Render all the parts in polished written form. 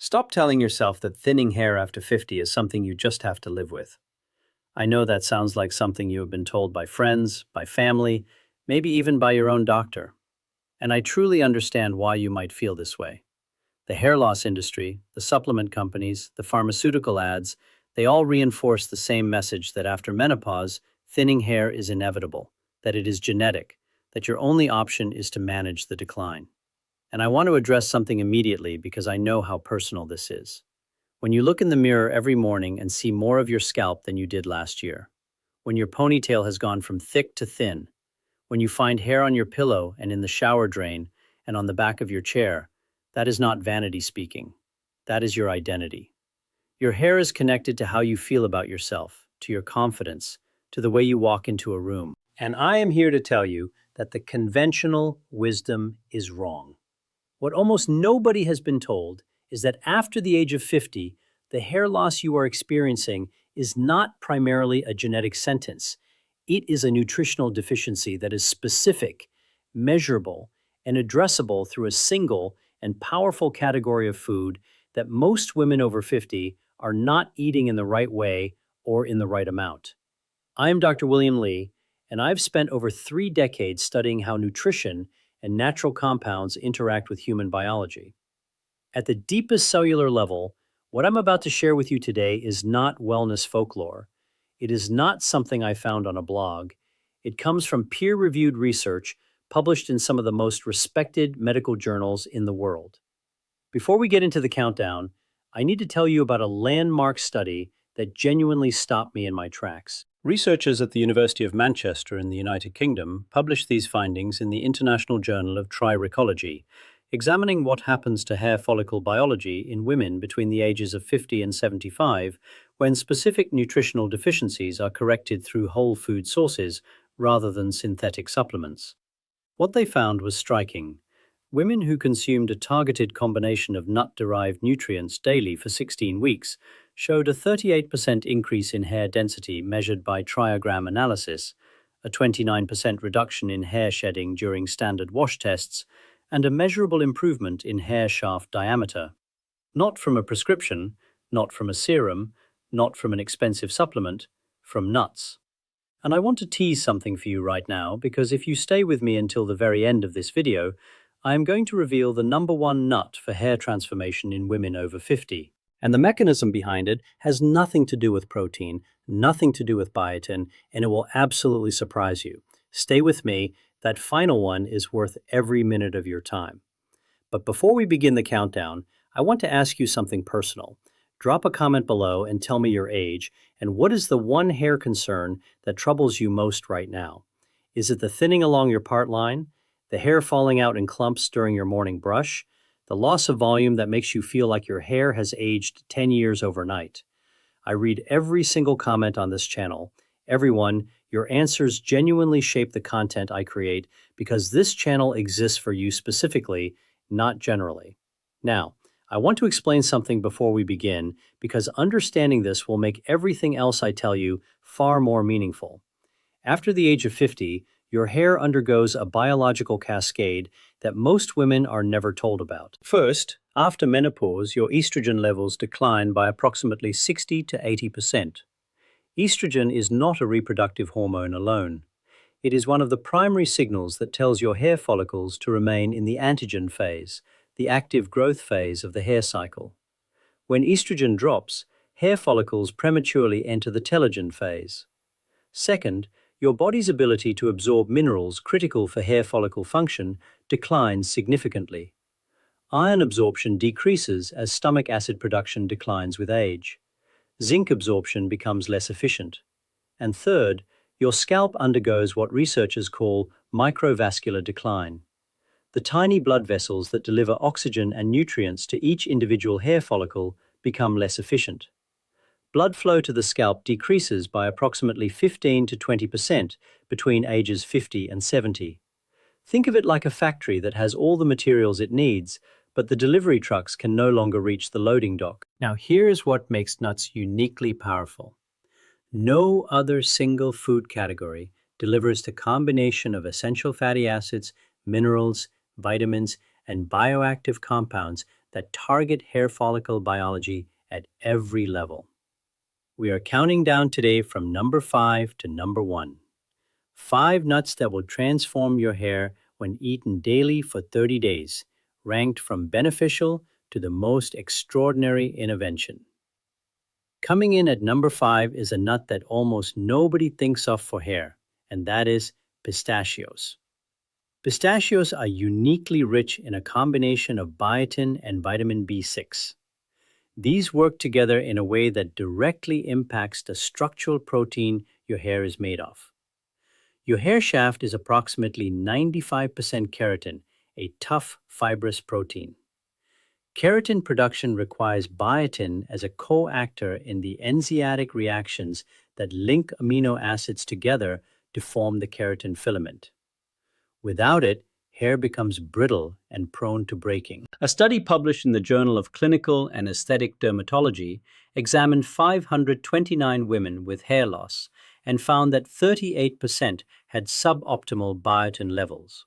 Stop telling yourself that thinning hair after 50 is something you just have to live with. I know that sounds like something you have been told by friends, by family, maybe even by your own doctor. And I truly understand why you might feel this way. The hair loss industry, the supplement companies, the pharmaceutical ads, they all reinforce the same message that after menopause, thinning hair is inevitable, that it is genetic, that your only option is to manage the decline. And I want to address something immediately because I know how personal this is. When you look in the mirror every morning and see more of your scalp than you did last year, when your ponytail has gone from thick to thin, when you find hair on your pillow and in the shower drain and on the back of your chair, that is not vanity speaking. That is your identity. Your hair is connected to how you feel about yourself, to your confidence, to the way you walk into a room. And I am here to tell you that the conventional wisdom is wrong. What almost nobody has been told is that after the age of 50, the hair loss you are experiencing is not primarily a genetic sentence. It is a nutritional deficiency that is specific, measurable, and addressable through a single and powerful category of food that most women over 50 are not eating in the right way or in the right amount. I am Dr. William Lee, and I've spent over 3 decades studying how nutrition and natural compounds interact with human biology. At the deepest cellular level, what I'm about to share with you today is not wellness folklore. It is not something I found on a blog. It comes from peer-reviewed research published in some of the most respected medical journals in the world. Before we get into the countdown, I need to tell you about a landmark study that genuinely stopped me in my tracks. Researchers at the University of Manchester in the United Kingdom published these findings in the International Journal of Trichology, examining what happens to hair follicle biology in women between the ages of 50 and 75 when specific nutritional deficiencies are corrected through whole food sources rather than synthetic supplements. What they found was striking. Women who consumed a targeted combination of nut-derived nutrients daily for 16 weeks showed a 38% increase in hair density measured by triogram analysis, a 29% reduction in hair shedding during standard wash tests, and a measurable improvement in hair shaft diameter. Not from a prescription, not from a serum, not from an expensive supplement, from nuts. And I want to tease something for you right now because if you stay with me until the very end of this video, I am going to reveal the #1 nut for hair transformation in women over 50. And the mechanism behind it has nothing to do with protein, nothing to do with biotin, and it will absolutely surprise you. Stay with me. That final one is worth every minute of your time. But before we begin the countdown, I want to ask you something personal. Drop a comment below and tell me your age, and what is the one hair concern that troubles you most right now? Is it the thinning along your part line, the hair falling out in clumps during your morning brush, the loss of volume that makes you feel like your hair has aged 10 years overnight? I read every single comment on this channel. Everyone, your answers genuinely shape the content I create because this channel exists for you specifically, not generally. Now, I want to explain something before we begin because understanding this will make everything else I tell you far more meaningful. After the age of 50, your hair undergoes a biological cascade that most women are never told about. First, after menopause, your estrogen levels decline by approximately 60 to 80%. Estrogen is not a reproductive hormone alone. It is one of the primary signals that tells your hair follicles to remain in the anagen phase, the active growth phase of the hair cycle. When estrogen drops, hair follicles prematurely enter the telogen phase. Second, your body's ability to absorb minerals critical for hair follicle function declines significantly. Iron absorption decreases as stomach acid production declines with age. Zinc absorption becomes less efficient. And third, your scalp undergoes what researchers call microvascular decline. The tiny blood vessels that deliver oxygen and nutrients to each individual hair follicle become less efficient. Blood flow to the scalp decreases by approximately 15 to 20% between ages 50 and 70. Think of it like a factory that has all the materials it needs, but the delivery trucks can no longer reach the loading dock. Now here's what makes nuts uniquely powerful. No other single food category delivers the combination of essential fatty acids, minerals, vitamins, and bioactive compounds that target hair follicle biology at every level. We are counting down today from number 5 to number 1. 5 nuts that will transform your hair when eaten daily for 30 days, ranked from beneficial to the most extraordinary intervention. Coming in at number 5 is a nut that almost nobody thinks of for hair, and that is pistachios. Pistachios are uniquely rich in a combination of biotin and vitamin B6. These work together in a way that directly impacts the structural protein your hair is made of. Your hair shaft is approximately 95% keratin, a tough, fibrous protein. Keratin production requires biotin as a co-actor in the enzymatic reactions that link amino acids together to form the keratin filament. Without it, hair becomes brittle and prone to breaking. A study published in the Journal of Clinical and Aesthetic Dermatology examined 529 women with hair loss and found that 38% had suboptimal biotin levels.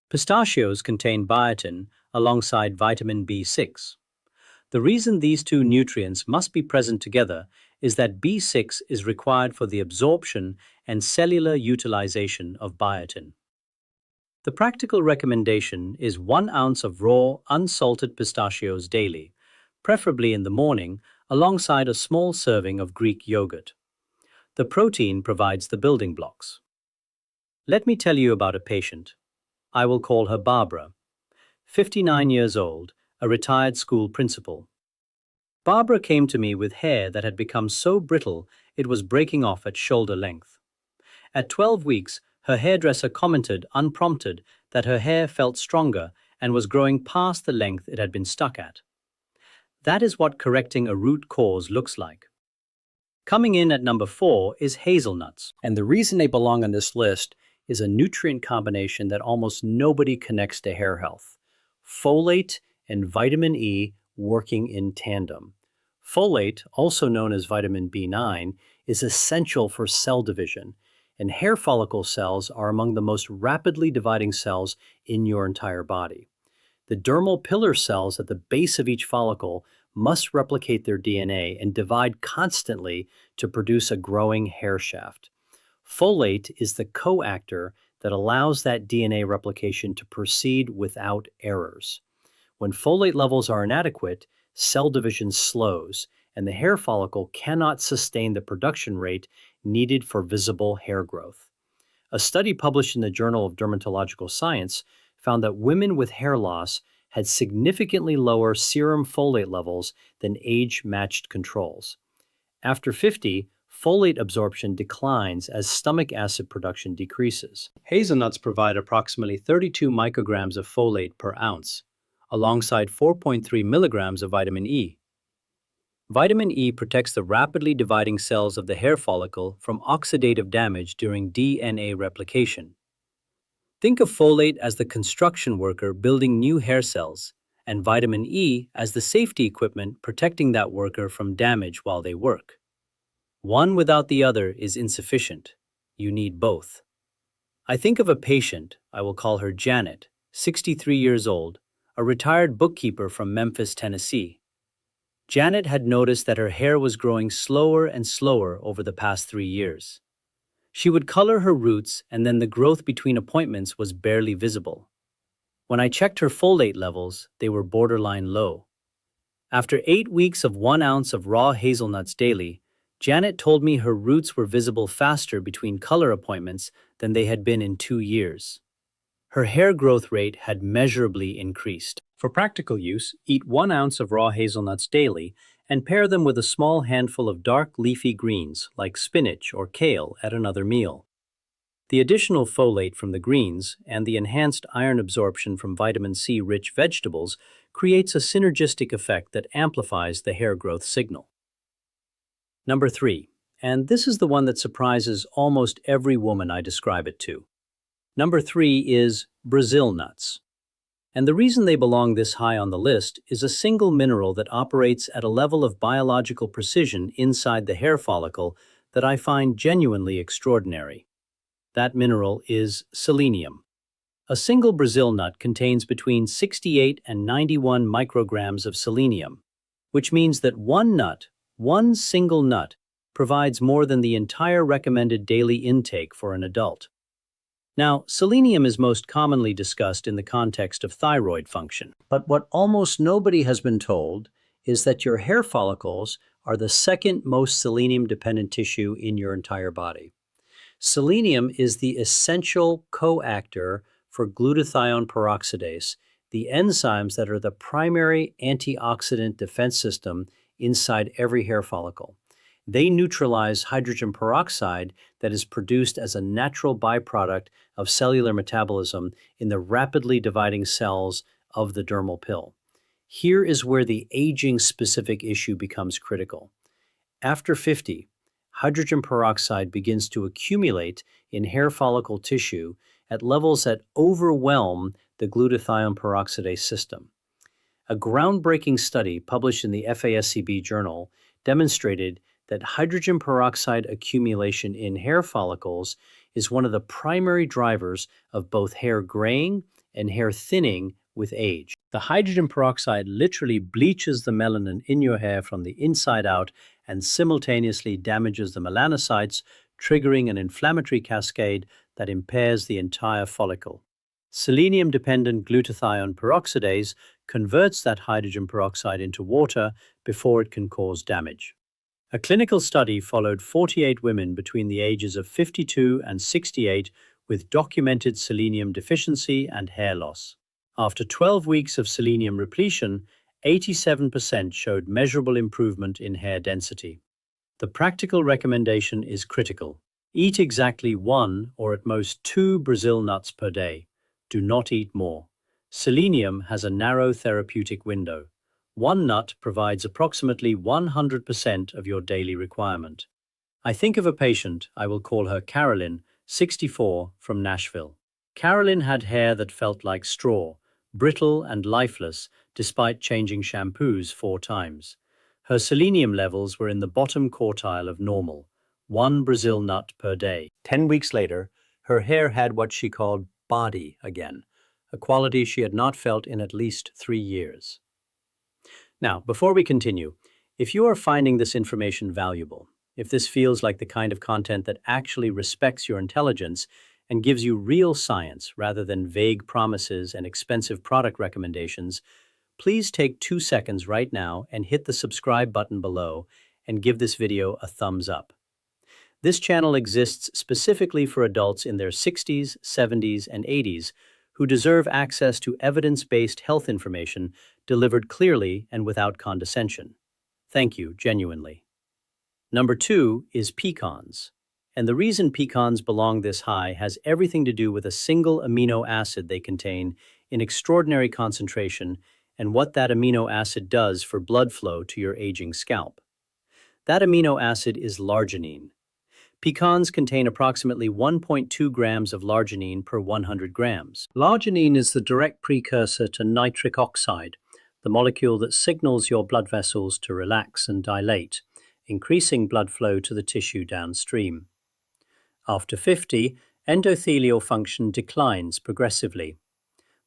Pistachios contain biotin alongside vitamin B6. The reason these two nutrients must be present together is that B6 is required for the absorption and cellular utilization of biotin. The practical recommendation is 1 ounce of raw, unsalted pistachios daily, preferably in the morning, alongside a small serving of Greek yogurt. The protein provides the building blocks. Let me tell you about a patient. I will call her Barbara, 59 years old, a retired school principal. Barbara came to me with hair that had become so brittle it was breaking off at shoulder length. At 12 weeks, her hairdresser commented, unprompted, that her hair felt stronger and was growing past the length it had been stuck at. That is what correcting a root cause looks like. Coming in at number 4 is hazelnuts, and the reason they belong on this list is a nutrient combination that almost nobody connects to hair health: folate and vitamin E working in tandem. Folate, also known as vitamin B9, is essential for cell division, and hair follicle cells are among the most rapidly dividing cells in your entire body. The dermal pillar cells at the base of each follicle must replicate their DNA and divide constantly to produce a growing hair shaft. Folate is the co-actor that allows that DNA replication to proceed without errors. When folate levels are inadequate, cell division slows, and the hair follicle cannot sustain the production rate needed for visible hair growth. A study published in the Journal of Dermatological Science found that women with hair loss had significantly lower serum folate levels than age-matched controls. After 50, folate absorption declines as stomach acid production decreases. Hazelnuts provide approximately 32 micrograms of folate per ounce, alongside 4.3 milligrams of vitamin E. Vitamin E protects the rapidly dividing cells of the hair follicle from oxidative damage during DNA replication. Think of folate as the construction worker building new hair cells, and vitamin E as the safety equipment protecting that worker from damage while they work. One without the other is insufficient. You need both. I think of a patient, I will call her Janet, 63 years old, a retired bookkeeper from Memphis, Tennessee. Janet had noticed that her hair was growing slower and slower over the past 3 years. She would color her roots, and then the growth between appointments was barely visible. When I checked her folate levels, they were borderline low. After 8 weeks of 1 ounce of raw hazelnuts daily, Janet told me her roots were visible faster between color appointments than they had been in 2 years. Her hair growth rate had measurably increased. For practical use, eat 1 ounce of raw hazelnuts daily and pair them with a small handful of dark leafy greens like spinach or kale at another meal. The additional folate from the greens and the enhanced iron absorption from vitamin C-rich vegetables creates a synergistic effect that amplifies the hair growth signal. Number 3, and this is the one that surprises almost every woman I describe it to. Number 3 is Brazil nuts. And the reason they belong this high on the list is a single mineral that operates at a level of biological precision inside the hair follicle that I find genuinely extraordinary. That mineral is selenium. A single Brazil nut contains between 68 and 91 micrograms of selenium, which means that one single nut, provides more than the entire recommended daily intake for an adult. Now, selenium is most commonly discussed in the context of thyroid function. But what almost nobody has been told is that your hair follicles are the second most selenium-dependent tissue in your entire body. Selenium is the essential coactor for glutathione peroxidase, the enzymes that are the primary antioxidant defense system inside every hair follicle. They neutralize hydrogen peroxide that is produced as a natural byproduct of cellular metabolism in the rapidly dividing cells of the dermal pill. Here is where the aging-specific issue becomes critical. After 50, hydrogen peroxide begins to accumulate in hair follicle tissue at levels that overwhelm the glutathione peroxidase system. A groundbreaking study published in the FASCB journal demonstrated that hydrogen peroxide accumulation in hair follicles is one of the primary drivers of both hair graying and hair thinning with age. The hydrogen peroxide literally bleaches the melanin in your hair from the inside out and simultaneously damages the melanocytes, triggering an inflammatory cascade that impairs the entire follicle. Selenium-dependent glutathione peroxidase converts that hydrogen peroxide into water before it can cause damage. A clinical study followed 48 women between the ages of 52 and 68 with documented selenium deficiency and hair loss. After 12 weeks of selenium repletion, 87% showed measurable improvement in hair density. The practical recommendation is critical. Eat exactly 1 or at most 2 Brazil nuts per day. Do not eat more. Selenium has a narrow therapeutic window. 1 nut provides approximately 100% of your daily requirement. I think of a patient, I will call her Carolyn, 64, from Nashville. Carolyn had hair that felt like straw, brittle and lifeless despite changing shampoos 4 times. Her selenium levels were in the bottom quartile of normal, 1 Brazil nut per day. 10 weeks later, her hair had what she called body again, a quality she had not felt in at least 3 years. Now, before we continue, if you are finding this information valuable, if this feels like the kind of content that actually respects your intelligence and gives you real science rather than vague promises and expensive product recommendations, please take 2 seconds right now and hit the subscribe button below and give this video a thumbs up. This channel exists specifically for adults in their 60s, 70s, and 80s who deserve access to evidence-based health information delivered clearly and without condescension. Thank you, genuinely. Number 2 is pecans. And the reason pecans belong this high has everything to do with a single amino acid they contain in extraordinary concentration and what that amino acid does for blood flow to your aging scalp. That amino acid is larginine. Pecans contain approximately 1.2 grams of larginine per 100 grams. Larginine is the direct precursor to nitric oxide, the molecule that signals your blood vessels to relax and dilate, increasing blood flow to the tissue downstream. After 50, endothelial function declines progressively.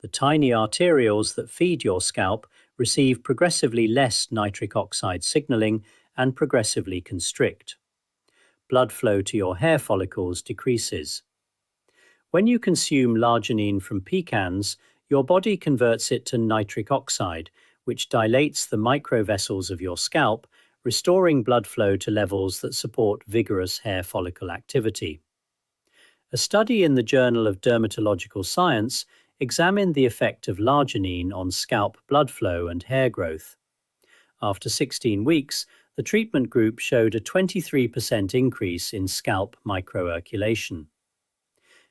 The tiny arterioles that feed your scalp receive progressively less nitric oxide signaling and progressively constrict. Blood flow to your hair follicles decreases. When you consume larginine from pecans, your body converts it to nitric oxide, which dilates the microvessels of your scalp, restoring blood flow to levels that support vigorous hair follicle activity. A study in the Journal of Dermatological Science examined the effect of larginine on scalp blood flow and hair growth. After 16 weeks, the treatment group showed a 23% increase in scalp microcirculation.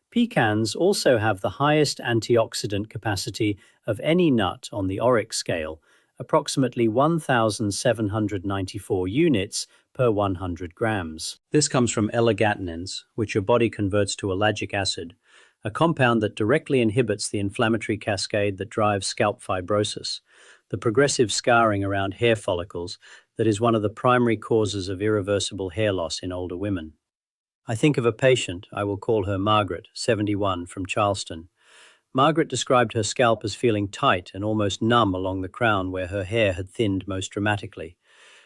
Pecans also have the highest antioxidant capacity of any nut on the ORIC scale, approximately 1,794 units per 100 grams. This comes from L-arginins, which your body converts to ellagic acid, a compound that directly inhibits the inflammatory cascade that drives scalp fibrosis, the progressive scarring around hair follicles that is one of the primary causes of irreversible hair loss in older women. I think of a patient, I will call her Margaret, 71, from Charleston. Margaret described her scalp as feeling tight and almost numb along the crown where her hair had thinned most dramatically.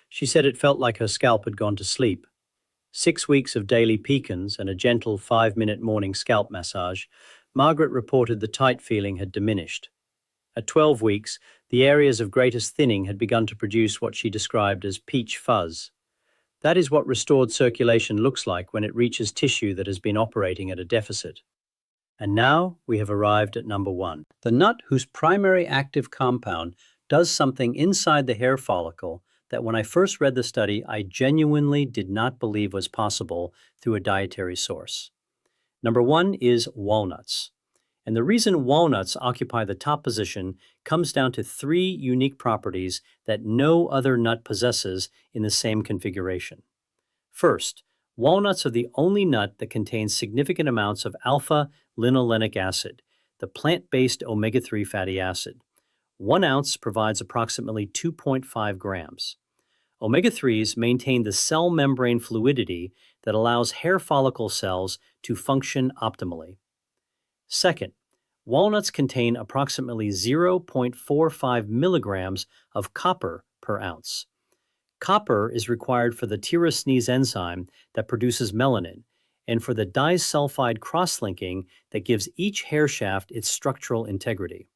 She said it felt like her scalp had gone to sleep. 6 weeks of daily pecans and a gentle 5-minute morning scalp massage, Margaret reported the tight feeling had diminished. At 12 weeks, the areas of greatest thinning had begun to produce what she described as peach fuzz. That is what restored circulation looks like when it reaches tissue that has been operating at a deficit. And now we have arrived at number 1. The nut whose primary active compound does something inside the hair follicle that when I first read the study, I genuinely did not believe was possible through a dietary source. Number 1 is walnuts. And the reason walnuts occupy the top position comes down to 3 unique properties that no other nut possesses in the same configuration. First, walnuts are the only nut that contains significant amounts of alpha-linolenic acid, the plant-based omega-3 fatty acid. 1 ounce provides approximately 2.5 grams. Omega-3s maintain the cell membrane fluidity that allows hair follicle cells to function optimally. Second, walnuts contain approximately 0.45 milligrams of copper per ounce. Copper is required for the tyrosine enzyme that produces melanin and for the disulfide cross-linking that gives each hair shaft its structural integrity.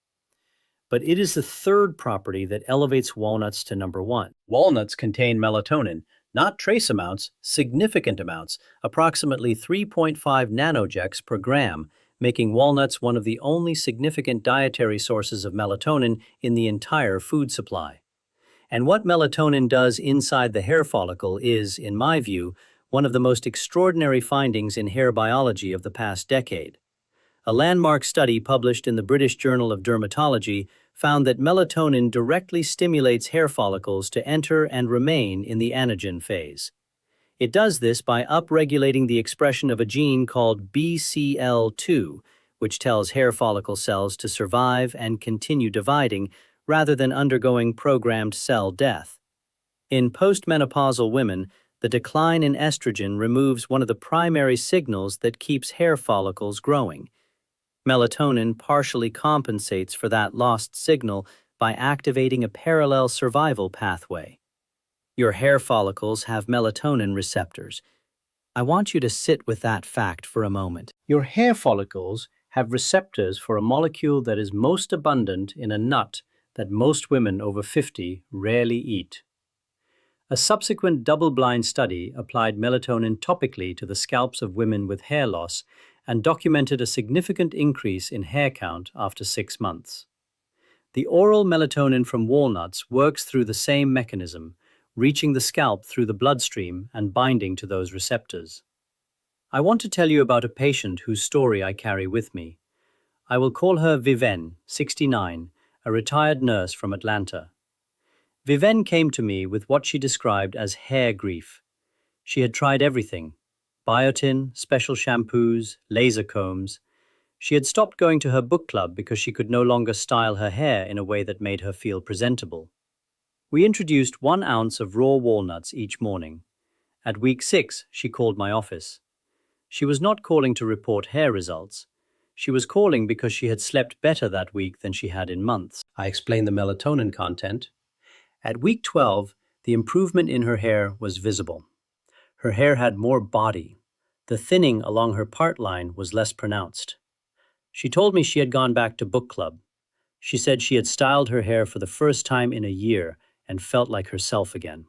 But it is the third property that elevates walnuts to number 1. Walnuts contain melatonin, not trace amounts, significant amounts, approximately 3.5 nanojecs per gram, making walnuts one of the only significant dietary sources of melatonin in the entire food supply. And what melatonin does inside the hair follicle is, in my view, one of the most extraordinary findings in hair biology of the past decade. A landmark study published in the British Journal of Dermatology found that melatonin directly stimulates hair follicles to enter and remain in the anagen phase. It does this by upregulating the expression of a gene called BCL2, which tells hair follicle cells to survive and continue dividing rather than undergoing programmed cell death. In postmenopausal women, the decline in estrogen removes one of the primary signals that keeps hair follicles growing. Melatonin partially compensates for that lost signal by activating a parallel survival pathway. Your hair follicles have melatonin receptors. I want you to sit with that fact for a moment. Your hair follicles have receptors for a molecule that is most abundant in a nut that most women over 50 rarely eat. A subsequent double-blind study applied melatonin topically to the scalps of women with hair loss and documented a significant increase in hair count after 6 months. The oral melatonin from walnuts works through the same mechanism, reaching the scalp through the bloodstream and binding to those receptors. I want to tell you about a patient whose story I carry with me. I will call her Viven, 69, a retired nurse from Atlanta. Viven came to me with what she described as hair grief. She had tried everything: biotin, special shampoos, laser combs. She had stopped going to her book club because she could no longer style her hair in a way that made her feel presentable. We introduced 1 ounce of raw walnuts each morning. At week 6, she called my office. She was not calling to report hair results. She was calling because she had slept better that week than she had in months. I explained the melatonin content. At week 12, the improvement in her hair was visible. Her hair had more body. The thinning along her part line was less pronounced. She told me she had gone back to book club. She said she had styled her hair for the first time in a year and felt like herself again.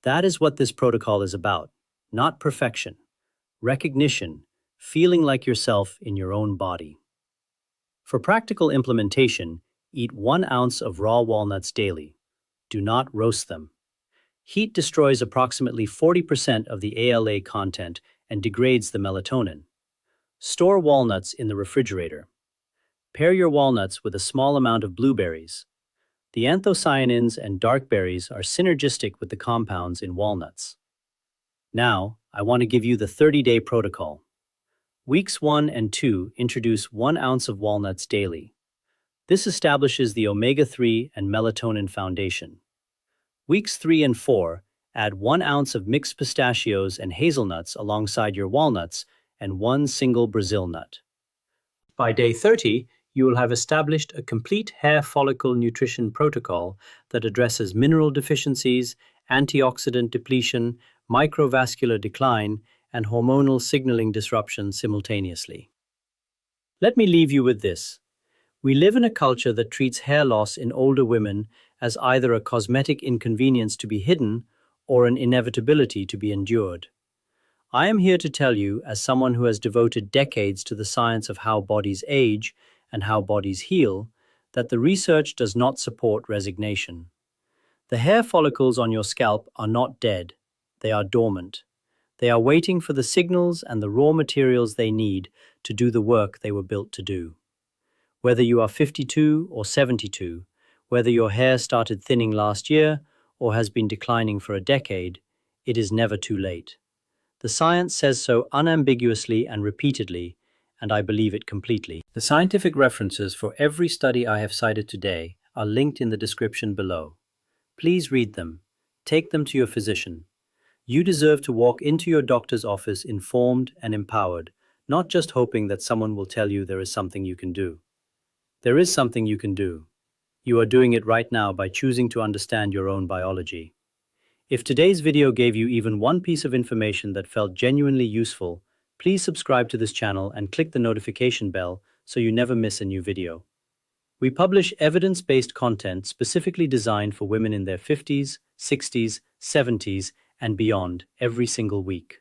That is what this protocol is about, not perfection. Recognition, feeling like yourself in your own body. For practical implementation, eat 1 ounce of raw walnuts daily. Do not roast them. Heat destroys approximately 40% of the ALA content and degrades the melatonin. Store walnuts in the refrigerator. Pair your walnuts with a small amount of blueberries. The anthocyanins and dark berries are synergistic with the compounds in walnuts. Now, I want to give you the 30-day protocol. Weeks 1 and 2 introduce 1 ounce of walnuts daily. This establishes the omega-3 and melatonin foundation. Weeks 3 and 4 add 1 ounce of mixed pistachios and hazelnuts alongside your walnuts and 1 single Brazil nut. By day 30, you will have established a complete hair follicle nutrition protocol that addresses mineral deficiencies, antioxidant depletion, microvascular decline, and hormonal signaling disruption simultaneously. Let me leave you with this. We live in a culture that treats hair loss in older women as either a cosmetic inconvenience to be hidden or an inevitability to be endured. I am here to tell you, as someone who has devoted decades to the science of how bodies age and how bodies heal, that the research does not support resignation. The hair follicles on your scalp are not dead, they are dormant. They are waiting for the signals and the raw materials they need to do the work they were built to do. Whether you are 52 or 72, whether your hair started thinning last year or has been declining for a decade, it is never too late. The science says so unambiguously and repeatedly, and I believe it completely. The scientific references for every study I have cited today are linked in the description below. Please read them. Take them to your physician. You deserve to walk into your doctor's office informed and empowered, not just hoping that someone will tell you there is something you can do. There is something you can do. You are doing it right now by choosing to understand your own biology. If today's video gave you even one piece of information that felt genuinely useful, please subscribe to this channel and click the notification bell so you never miss a new video. We publish evidence-based content specifically designed for women in their 50s, 60s, 70s, and beyond every single week.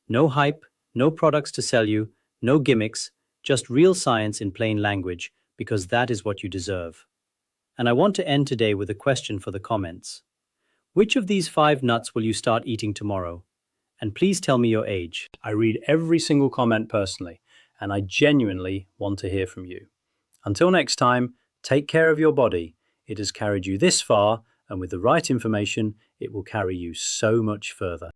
No hype, no products to sell you, no gimmicks, just real science in plain language, because that is what you deserve. And I want to end today with a question for the comments. Which of these 5 nuts will you start eating tomorrow? And please tell me your age. I read every single comment personally, and I genuinely want to hear from you. Until next time, take care of your body. It has carried you this far, and with the right information, it will carry you so much further.